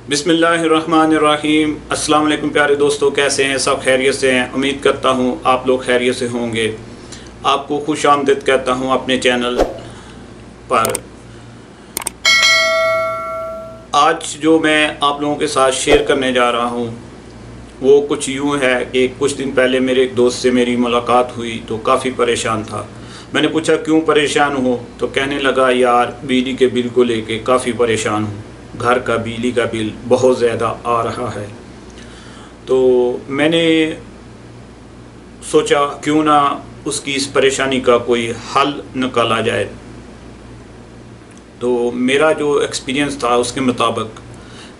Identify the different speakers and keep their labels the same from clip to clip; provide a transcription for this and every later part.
Speaker 1: बिस्मिल्लाहिर्रहमानिर्रहीम। अस्सलाम वालेकुम प्यारे दोस्तों, कैसे हैं? सब खैरियत से हैं? उम्मीद करता हूँ आप लोग खैरियत से होंगे। आपको खुश आमदीद कहता हूँ अपने चैनल पर। आज जो मैं आप लोगों के साथ शेयर करने जा रहा हूँ वो कुछ यूँ है कि कुछ दिन पहले मेरे एक दोस्त से मेरी मुलाकात हुई तो काफ़ी परेशान था। मैंने पूछा क्यों परेशान हो, तो कहने लगा यार बिजली के बिल को लेके काफ़ी परेशान हूँ, घर का बिजली का बिल बहुत ज़्यादा आ रहा है। तो मैंने सोचा क्यों ना उसकी इस परेशानी का कोई हल निकाला जाए। तो मेरा जो एक्सपीरियंस था उसके मुताबिक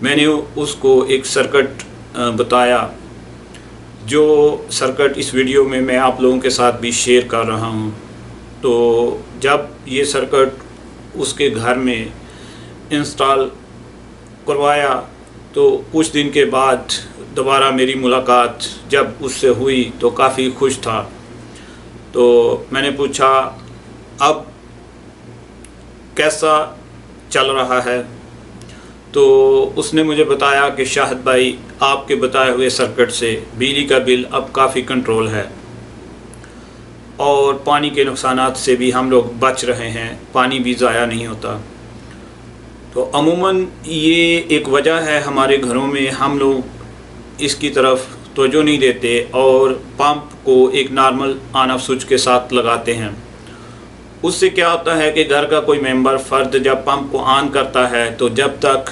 Speaker 1: मैंने उसको एक सर्किट बताया, जो सर्किट इस वीडियो में मैं आप लोगों के साथ भी शेयर कर रहा हूँ। तो जब ये सर्किट उसके घर में इंस्टॉल करवाया तो कुछ दिन के बाद दोबारा मेरी मुलाकात जब उससे हुई तो काफ़ी खुश था। तो मैंने पूछा अब कैसा चल रहा है, तो उसने मुझे बताया कि शाहिद भाई आपके बताए हुए सर्किट से बिजली का बिल अब काफ़ी कंट्रोल है और पानी के नुकसानात से भी हम लोग बच रहे हैं, पानी भी ज़ाया नहीं होता। तो अमूमन ये एक वजह है हमारे घरों में हम लोग इसकी तरफ तवज्जो नहीं देते और पंप को एक नॉर्मल ऑन ऑफ स्विच के साथ लगाते हैं। उससे क्या होता है कि घर का कोई मेंबर फ़र्द जब पंप को ऑन करता है तो जब तक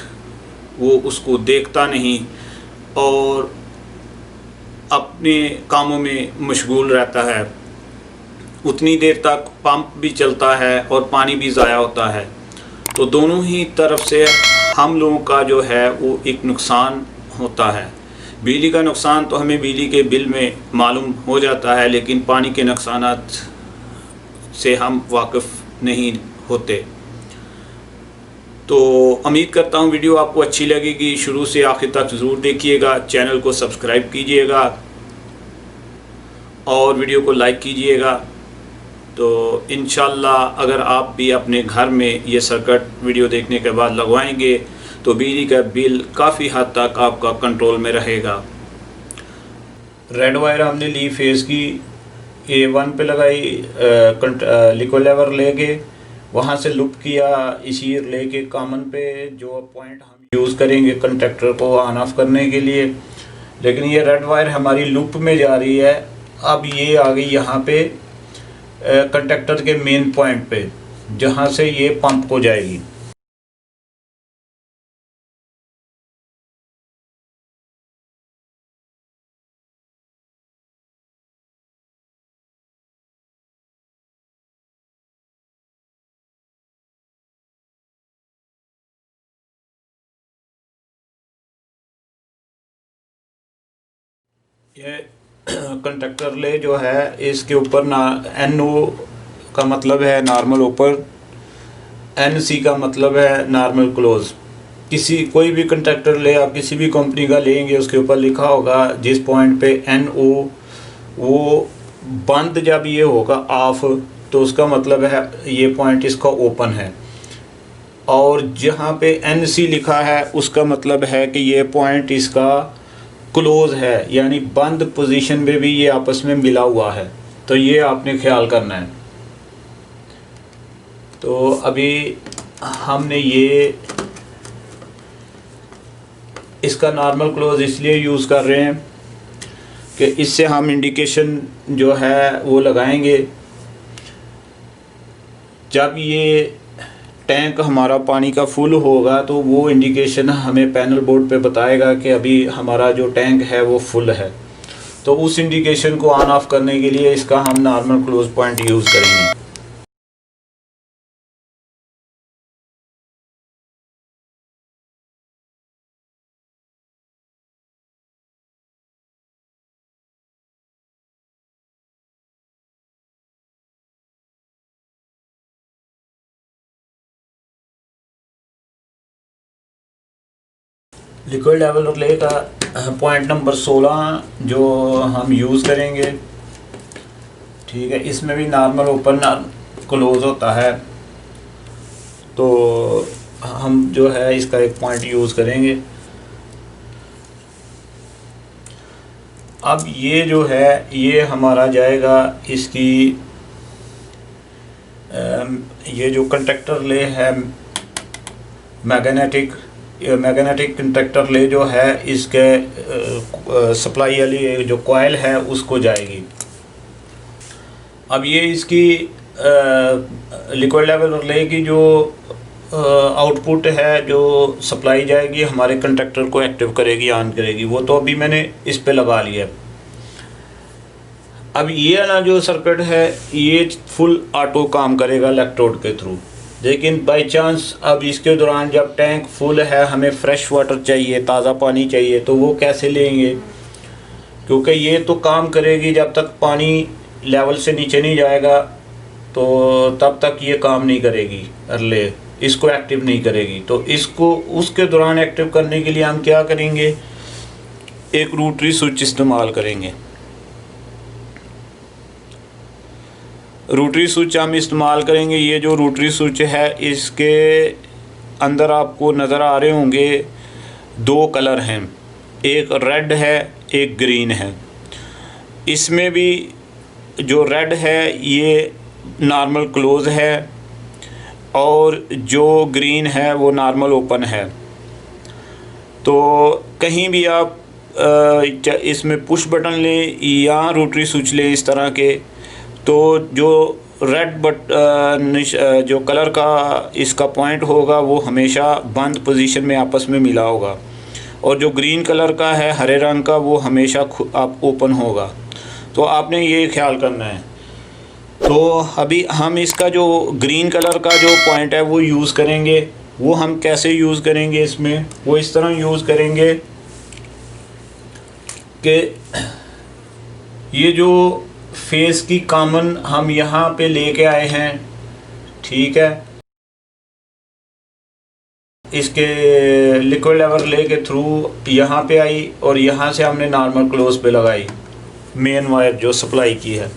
Speaker 1: वो उसको देखता नहीं और अपने कामों में मशगूल रहता है, उतनी देर तक पंप भी चलता है और पानी भी ज़ाया होता है। तो दोनों ही तरफ से हम लोगों का जो है वो एक नुकसान होता है। बिजली का नुकसान तो हमें बिजली के बिल में मालूम हो जाता है, लेकिन पानी के नुकसानात से हम वाकिफ़ नहीं होते। तो उम्मीद करता हूँ वीडियो आपको अच्छी लगेगी, शुरू से आखिर तक ज़रूर देखिएगा, चैनल को सब्सक्राइब कीजिएगा और वीडियो को लाइक कीजिएगा। तो इंशाल्लाह अगर आप भी अपने घर में ये सर्किट वीडियो देखने के बाद लगवाएंगे तो बिजली का बिल काफ़ी हद तक आपका कंट्रोल में रहेगा। रेड वायर हमने ली फेस की A1 पे लगाई, लिक्विड लेवल लेके वहाँ से लूप किया, इसी लेके कॉमन पे जो पॉइंट हम यूज़ करेंगे कंडक्टर को ऑन ऑफ करने के लिए। लेकिन ये रेड वायर हमारी लूप में जा रही है। अब ये आ गई यहाँ पे कंडक्टर के मेन पॉइंट पे जहाँ से ये पंप को जाएगी। ये कंडक्टर ले जो है इसके ऊपर ना NO का मतलब है नॉर्मल ओपन, NC का मतलब है नॉर्मल क्लोज। कोई भी कंडक्टर ले आप किसी भी कंपनी का लेंगे उसके ऊपर लिखा होगा जिस पॉइंट पे NO वो बंद जब ये होगा ऑफ तो उसका मतलब है ये पॉइंट इसका ओपन है, और जहाँ पे NC लिखा है उसका मतलब है कि ये पॉइंट इसका क्लोज है, यानी बंद पोजीशन में भी ये आपस में मिला हुआ है। तो ये आपने ख्याल करना है। तो अभी हमने ये इसका नॉर्मल क्लोज इसलिए यूज़ कर रहे हैं कि इससे हम इंडिकेशन जो है वो लगाएंगे। जब ये टैंक हमारा पानी का फुल होगा तो वो इंडिकेशन हमें पैनल बोर्ड पे बताएगा कि अभी हमारा जो टैंक है वो फुल है। तो उस इंडिकेशन को ऑन ऑफ करने के लिए इसका हम नॉर्मल क्लोज पॉइंट यूज़ करेंगे। लिक्विड लेवल रिले का पॉइंट नंबर 16 जो हम यूज़ करेंगे, ठीक है। इसमें भी नॉर्मल ओपन क्लोज होता है, तो हम जो है इसका एक पॉइंट यूज़ करेंगे। अब ये जो है ये हमारा जाएगा इसकी ये जो कंडक्टर ले है मैग्नेटिक कंडक्टर ले जो है इसके सप्लाई वाली जो कॉइल है उसको जाएगी। अब ये इसकी लिक्विड लेवल रिले की जो आउटपुट है जो सप्लाई जाएगी हमारे कंडक्टर को एक्टिव करेगी, ऑन करेगी। वो तो अभी मैंने इस पे लगा लिया। अब ये वाला जो सर्किट है ये फुल ऑटो काम करेगा इलेक्ट्रोड के थ्रू, लेकिन बाय चांस अब इसके दौरान जब टैंक फुल है, हमें फ्रेश वाटर चाहिए, ताज़ा पानी चाहिए, तो वो कैसे लेंगे? क्योंकि ये तो काम करेगी जब तक पानी लेवल से नीचे नहीं जाएगा, तो तब तक ये काम नहीं करेगी, रिले इसको एक्टिव नहीं करेगी। तो इसको उसके दौरान एक्टिव करने के लिए हम क्या करेंगे, एक रोटरी स्विच इस्तेमाल करेंगे। रोटरी स्विच हम इस्तेमाल करेंगे। ये जो रोटरी स्विच है इसके अंदर आपको नज़र आ रहे होंगे दो कलर हैं, एक रेड है एक ग्रीन है। इसमें भी जो रेड है ये नॉर्मल क्लोज़ है और जो ग्रीन है वो नॉर्मल ओपन है। तो कहीं भी आप इसमें पुश बटन लें या रोटरी स्विच लें इस तरह के, तो जो रेड जो कलर का इसका पॉइंट होगा वो हमेशा बंद पोजीशन में आपस में मिला होगा, और जो ग्रीन कलर का है हरे रंग का वो हमेशा आप ओपन होगा। तो आपने ये ख्याल करना है। तो अभी हम इसका जो ग्रीन कलर का जो पॉइंट है वो यूज़ करेंगे। वो हम कैसे यूज़ करेंगे, इसमें वो इस तरह यूज़ करेंगे कि ये जो फेस की कॉमन हम यहाँ पे लेके आए हैं, ठीक है, इसके लिक्विड लेवल रिले के थ्रू यहाँ पे आई और यहाँ से हमने नॉर्मल क्लोज पे लगाई, मेन वायर जो सप्लाई की है।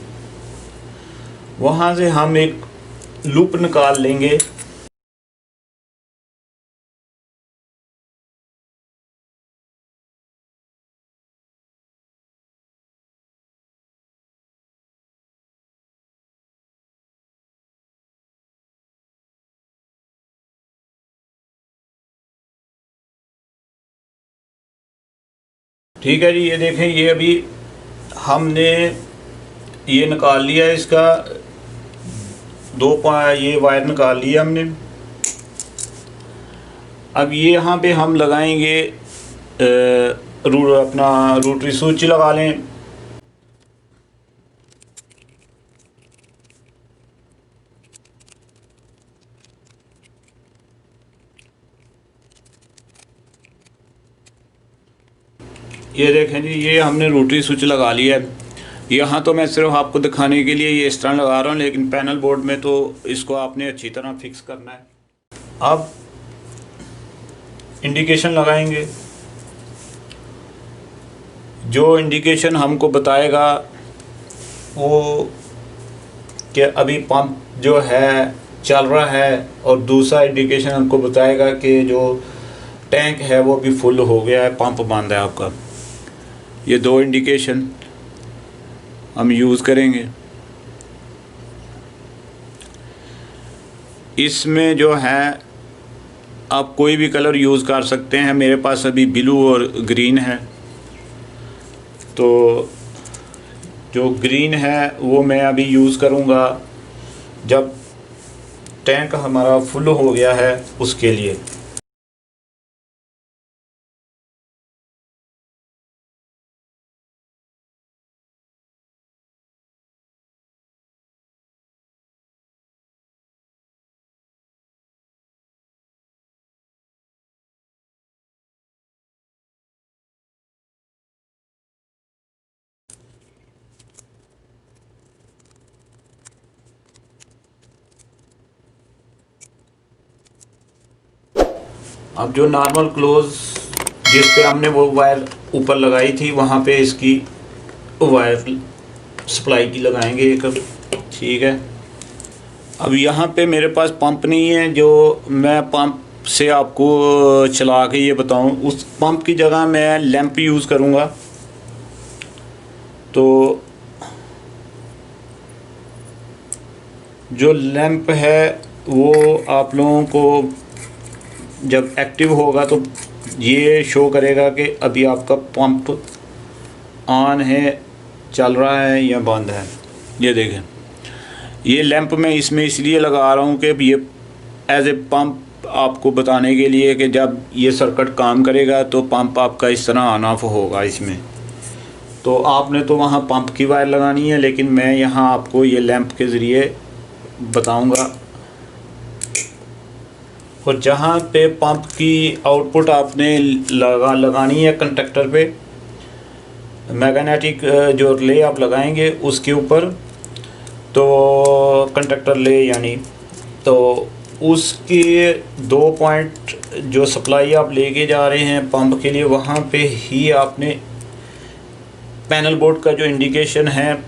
Speaker 1: वहाँ से हम एक लूप निकाल लेंगे। ठीक है जी, ये देखें, ये अभी हमने ये निकाल लिया है, इसका ये वायर निकाल लिया हमने। अब ये यहाँ पे हम लगाएंगे अपना रोटरी स्विच लगा लें। ये देखें जी, ये हमने रोटरी स्विच लगा लिया है। यहाँ तो मैं सिर्फ आपको दिखाने के लिए ये इस तरह लगा रहा हूँ, लेकिन पैनल बोर्ड में तो इसको आपने अच्छी तरह फिक्स करना है। अब इंडिकेशन लगाएंगे। जो इंडिकेशन हमको बताएगा वो कि अभी पंप जो है चल रहा है, और दूसरा इंडिकेशन हमको बताएगा कि जो टैंक है वो भी फुल हो गया है, पंप बंद है आपका। ये दो इंडिकेशन हम यूज़ करेंगे। इसमें जो है आप कोई भी कलर यूज़ कर सकते हैं। मेरे पास अभी ब्लू और ग्रीन है, तो जो ग्रीन है वो मैं अभी यूज़ करूँगा जब टैंक हमारा फुल हो गया है उसके लिए। अब जो नॉर्मल क्लोज जिस पे हमने वो वायर ऊपर लगाई थी वहाँ पे इसकी वायर सप्लाई की लगाएंगे एक। ठीक है, अब यहाँ पे मेरे पास पंप नहीं है जो मैं पंप से आपको चला के ये बताऊँ। उस पंप की जगह मैं लैंप यूज़ करूँगा। तो जो लैंप है वो आप लोगों को जब एक्टिव होगा तो ये शो करेगा कि अभी आपका पंप ऑन है, चल रहा है या बंद है। ये देखें, ये लैंप मैं इसमें इसलिए लगा रहा हूँ कि ये एज ए पंप आपको बताने के लिए कि जब ये सर्किट काम करेगा तो पंप आपका इस तरह ऑन ऑफ होगा इसमें। तो आपने तो वहाँ पंप की वायर लगानी है, लेकिन मैं यहाँ आपको ये लैंप के ज़रिए बताऊँगा। और जहाँ पे पंप की आउटपुट आपने लगानी है कंडक्टर पे, मैग्नेटिक जो रिले आप लगाएंगे उसके ऊपर, तो कंडक्टर ले यानी, तो उसके 2 पॉइंट जो सप्लाई आप लेके जा रहे हैं पंप के लिए, वहाँ पे ही आपने पैनल बोर्ड का जो इंडिकेशन है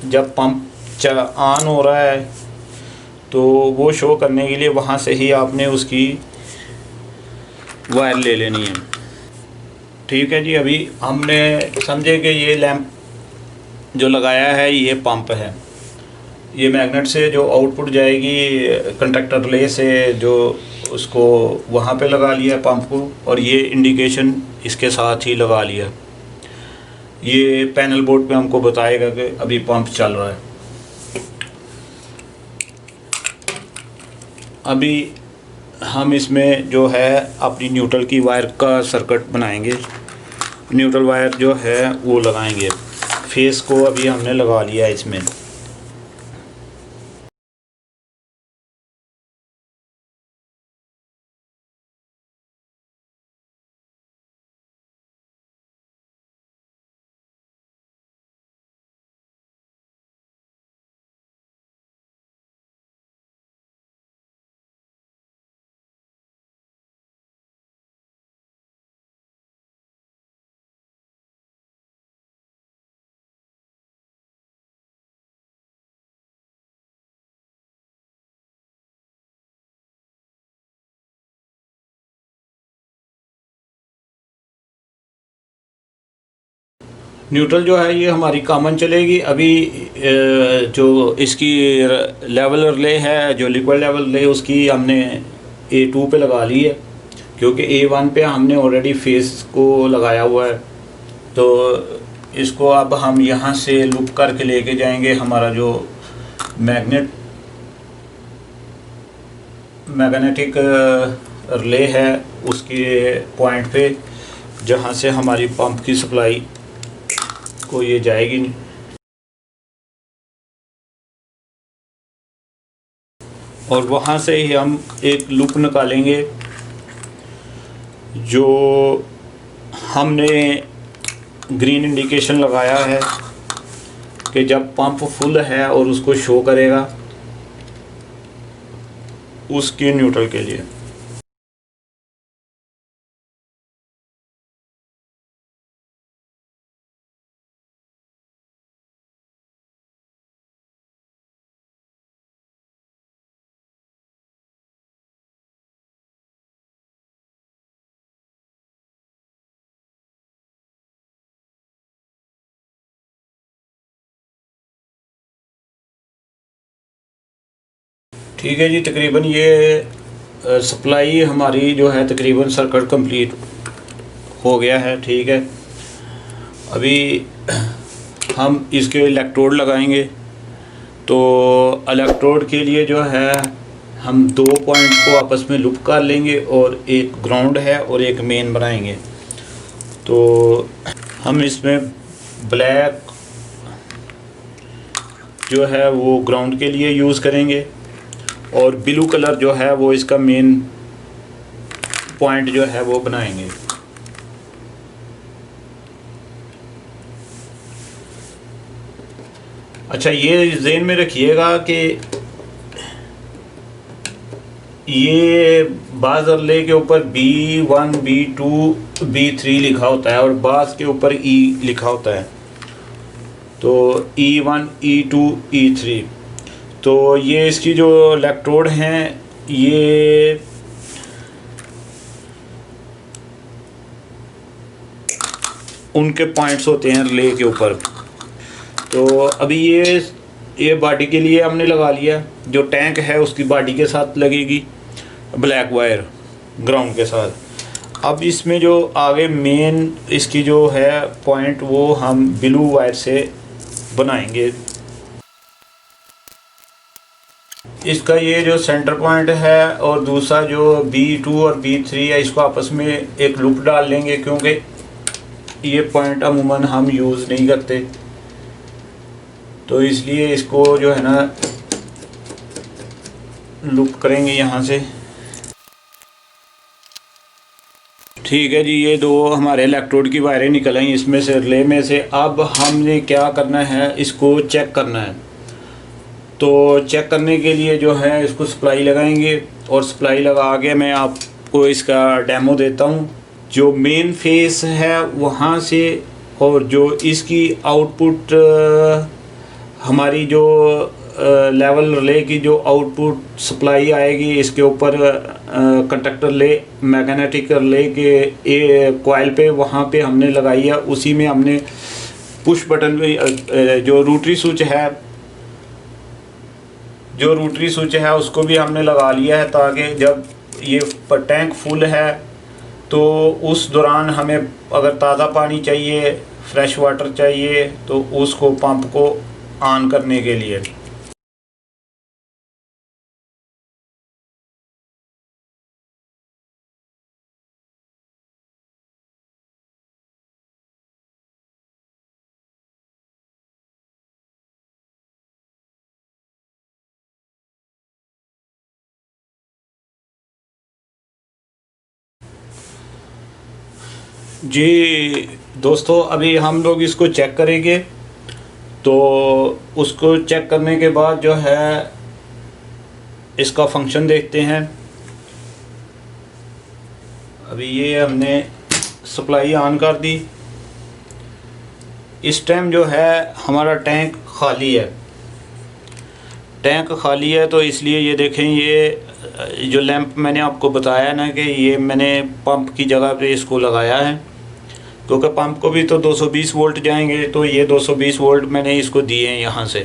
Speaker 1: जब पंप ऑन हो रहा है तो वो शो करने के लिए वहाँ से ही आपने उसकी वायर ले लेनी है। ठीक है जी, अभी हमने समझे कि ये लैंप जो लगाया है ये पंप है। ये मैग्नेट से जो आउटपुट जाएगी कंडक्टर रिले से, जो उसको वहाँ पे लगा लिया पंप को, और ये इंडिकेशन इसके साथ ही लगा लिया। ये पैनल बोर्ड पे हमको बताएगा कि अभी पंप चल रहा है। अभी हम इसमें जो है अपनी न्यूट्रल की वायर का सर्किट बनाएंगे। न्यूट्रल वायर जो है वो लगाएंगे। फेस को अभी हमने लगा लिया इसमें। न्यूट्रल जो है ये हमारी कॉमन चलेगी। अभी जो इसकी लेवल रिले है, जो लिक्विड लेवल रिले, उसकी हमने A2 पे लगा ली है, क्योंकि A1 पे हमने ऑलरेडी फेस को लगाया हुआ है। तो इसको अब हम यहाँ से लूप करके लेके जाएंगे हमारा जो मैग्नेटिक रिले है उसके पॉइंट पे, जहाँ से हमारी पंप की सप्लाई को ये जाएगी। और वहाँ से ही हम एक लूप निकालेंगे जो हमने ग्रीन इंडिकेशन लगाया है कि जब पंप फुल है और उसको शो करेगा उसके न्यूट्रल के लिए। ठीक है जी, तकरीबन ये सप्लाई हमारी जो है तकरीबन सर्किट कंप्लीट हो गया है। ठीक है, अभी हम इसके इलेक्ट्रोड लगाएंगे। तो इलेक्ट्रोड के लिए जो है हम 2 पॉइंट को आपस में लूप कर लेंगे और एक ग्राउंड है और एक मेन बनाएंगे। तो हम इसमें ब्लैक जो है वो ग्राउंड के लिए यूज़ करेंगे और ब्लू कलर जो है वो इसका मेन पॉइंट जो है वो बनाएंगे। अच्छा, ये ज़हन में रखिएगा कि ये बाज़ रिले के ऊपर B1, B2, B3 लिखा होता है और बाज़ के ऊपर E लिखा होता है। तो E1, E2, E3। तो ये इसकी जो इलेक्ट्रोड हैं ये उनके पॉइंट्स होते हैं रिले के ऊपर। तो अभी ये बॉडी के लिए हमने लगा लिया, जो टैंक है उसकी बॉडी के साथ लगेगी ब्लैक वायर ग्राउंड के साथ। अब इसमें जो आगे मेन इसकी जो है पॉइंट वो हम ब्लू वायर से बनाएंगे। इसका ये जो सेंटर पॉइंट है और दूसरा जो B2 और B3 है इसको आपस में एक लूप डाल लेंगे, क्योंकि ये पॉइंट अमूमन हम यूज़ नहीं करते, तो इसलिए इसको जो है ना लूप करेंगे यहाँ से। ठीक है जी, ये दो हमारे इलेक्ट्रोड की वायरें निकल आई इसमें से, रिले में से। अब हमने क्या करना है, इसको चेक करना है। तो चेक करने के लिए जो है इसको सप्लाई लगाएंगे, और सप्लाई लगा के मैं आपको इसका डेमो देता हूँ। जो मेन फेस है वहाँ से, और जो इसकी आउटपुट हमारी जो लेवल रिले की जो आउटपुट सप्लाई आएगी, इसके ऊपर कंडक्टर ले मैग्नेटिक रिले के कॉइल पे वहाँ पे हमने लगाई है। उसी में हमने पुश बटन पे जो रोटरी स्विच है उसको भी हमने लगा लिया है, ताकि जब ये टैंक फुल है तो उस दौरान हमें अगर ताज़ा पानी चाहिए, फ्रेश वाटर चाहिए, तो उसको पंप को ऑन करने के लिए। जी दोस्तों, अभी हम लोग इसको चेक करेंगे। तो उसको चेक करने के बाद जो है इसका फंक्शन देखते हैं। अभी ये हमने सप्लाई ऑन कर दी। इस टाइम जो है हमारा टैंक खाली है, तो इसलिए ये देखें, ये जो लैंप मैंने आपको बताया ना कि ये मैंने पंप की जगह पे इसको लगाया है, क्योंकि पंप को भी तो 220 वोल्ट जाएंगे, तो ये 220 वोल्ट मैंने इसको दिए हैं यहाँ से।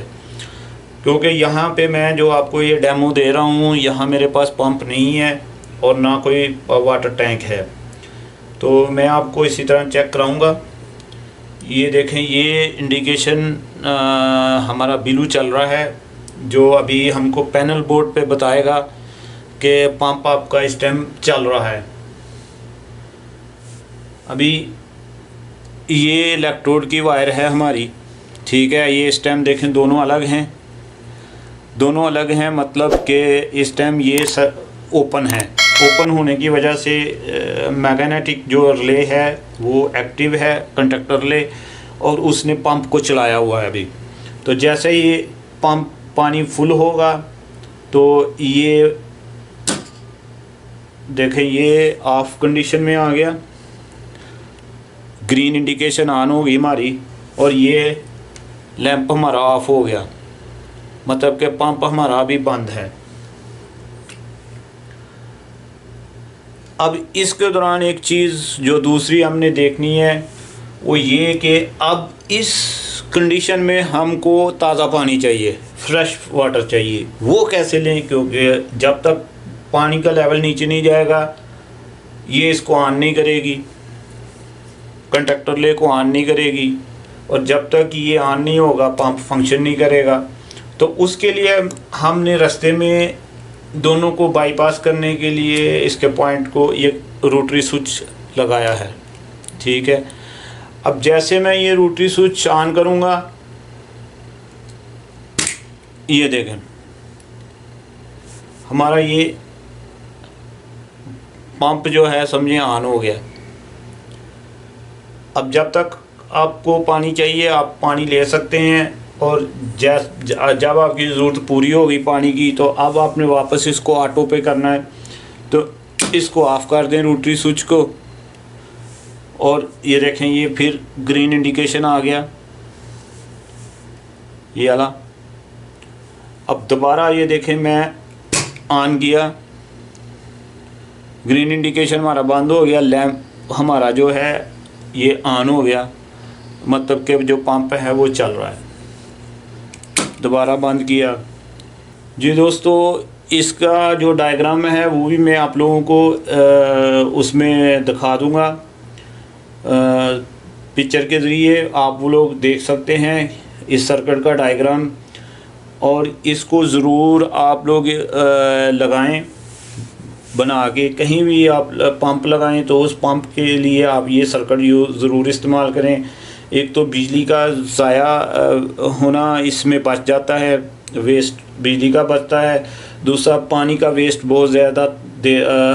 Speaker 1: क्योंकि यहाँ पे मैं जो आपको ये डेमो दे रहा हूँ, यहाँ मेरे पास पंप नहीं है और ना कोई वाटर टैंक है, तो मैं आपको इसी तरह चेक कराऊँगा। ये देखें, ये इंडिकेशन हमारा ब्लू चल रहा है, जो अभी हमको पैनल बोर्ड पे बताएगा कि पंप आपका इस टाइम चल रहा है। अभी ये इलेक्ट्रोड की वायर है हमारी, ठीक है। ये इस टाइम देखें दोनों अलग हैं, मतलब कि इस टाइम ये ओपन है। ओपन होने की वजह से मैग्नेटिक जो रिले है वो एक्टिव है, कंडक्टर रिले, और उसने पंप को चलाया हुआ है अभी। तो जैसे ही पंप पानी फुल होगा तो ये देखें, ये ऑफ कंडीशन में आ गया, ग्रीन इंडिकेशन ऑन होगी हमारी, और ये लैंप हमारा ऑफ हो गया, मतलब कि पंप हमारा अभी बंद है। अब इसके दौरान एक चीज़ जो दूसरी हमने देखनी है वो ये कि अब इस कंडीशन में हमको ताज़ा पानी चाहिए, फ्रेश वाटर चाहिए। वो कैसे लें, क्योंकि जब तक पानी का लेवल नीचे नहीं जाएगा ये इसको ऑन नहीं करेगी, कंडक्टर ले को ऑन नहीं करेगी, और जब तक ये ऑन नहीं होगा पंप फंक्शन नहीं करेगा। तो उसके लिए हमने रास्ते में दोनों को बाईपास करने के लिए इसके पॉइंट को ये रोटरी स्विच लगाया है, ठीक है। अब जैसे मैं ये रोटरी स्विच ऑन करूँगा, ये देखें हमारा ये पंप जो है समझिए ऑन हो गया। अब जब तक आपको पानी चाहिए आप पानी ले सकते हैं, और जब आपकी ज़रूरत पूरी होगी पानी की, तो अब आपने वापस इसको ऑटो पे करना है। तो इसको ऑफ़ कर दें रोटरी स्विच को, और ये देखें ये फिर ग्रीन इंडिकेशन आ गया, ये वाला। अब दोबारा ये देखें मैं ऑन किया, ग्रीन इंडिकेशन हमारा बंद हो गया, लैंप हमारा जो है ये ऑन हो गया, मतलब कि जो पंप है वो चल रहा है। दोबारा बंद किया। जी दोस्तों, इसका जो डायग्राम है वो भी मैं आप लोगों को उसमें दिखा दूंगा, पिक्चर के ज़रिए आप वो लोग देख सकते हैं इस सर्किट का डायग्राम। और इसको ज़रूर आप लोग लगाएं, बना के कहीं भी आप पंप लगाएं तो उस पंप के लिए आप ये सर्किट ज़रूर इस्तेमाल करें। एक तो बिजली का ज़ाया होना इसमें बच जाता है, वेस्ट बिजली का बचता है। दूसरा, पानी का वेस्ट बहुत ज़्यादा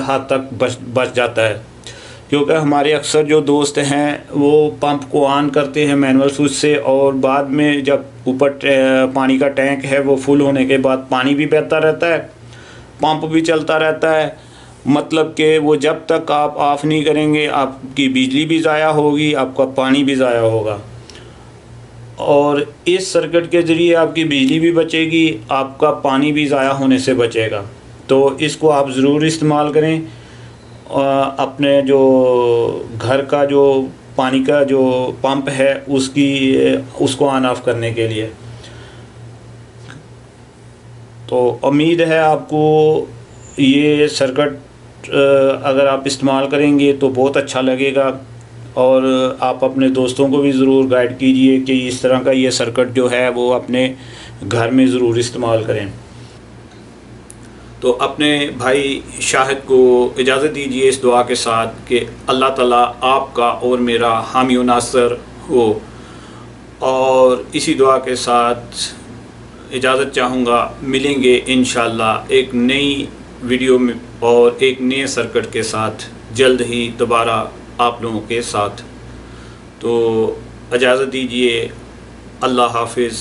Speaker 1: हद तक बच जाता है, क्योंकि हमारे अक्सर जो दोस्त हैं वो पंप को ऑन करते हैं मैनुअल स्विच से, और बाद में जब ऊपर पानी का टैंक है वो फुल होने के बाद पानी भी बहता रहता है, पंप भी चलता रहता है। मतलब कि वो जब तक आप ऑफ़ नहीं करेंगे आपकी बिजली भी ज़ाया होगी, आपका पानी भी ज़ाया होगा। और इस सर्किट के ज़रिए आपकी बिजली भी बचेगी, आपका पानी भी ज़ाया होने से बचेगा। तो इसको आप ज़रूर इस्तेमाल करें अपने जो घर का जो पानी का जो पंप है उसको ऑन ऑफ करने के लिए। तो उम्मीद है आपको ये सर्किट अगर आप इस्तेमाल करेंगे तो बहुत अच्छा लगेगा, और आप अपने दोस्तों को भी ज़रूर गाइड कीजिए कि इस तरह का ये सर्किट जो है वो अपने घर में ज़रूर इस्तेमाल करें। तो अपने भाई शाहिद को इजाज़त दीजिए इस दुआ के साथ कि अल्लाह ताला आपका और मेरा हामी व नासर हो, और इसी दुआ के साथ इजाज़त चाहूँगा। मिलेंगे इंशाअल्लाह एक नई वीडियो में और एक नए सर्किट के साथ जल्द ही दोबारा आप लोगों के साथ। तो इजाज़त दीजिए, अल्लाह हाफिज़।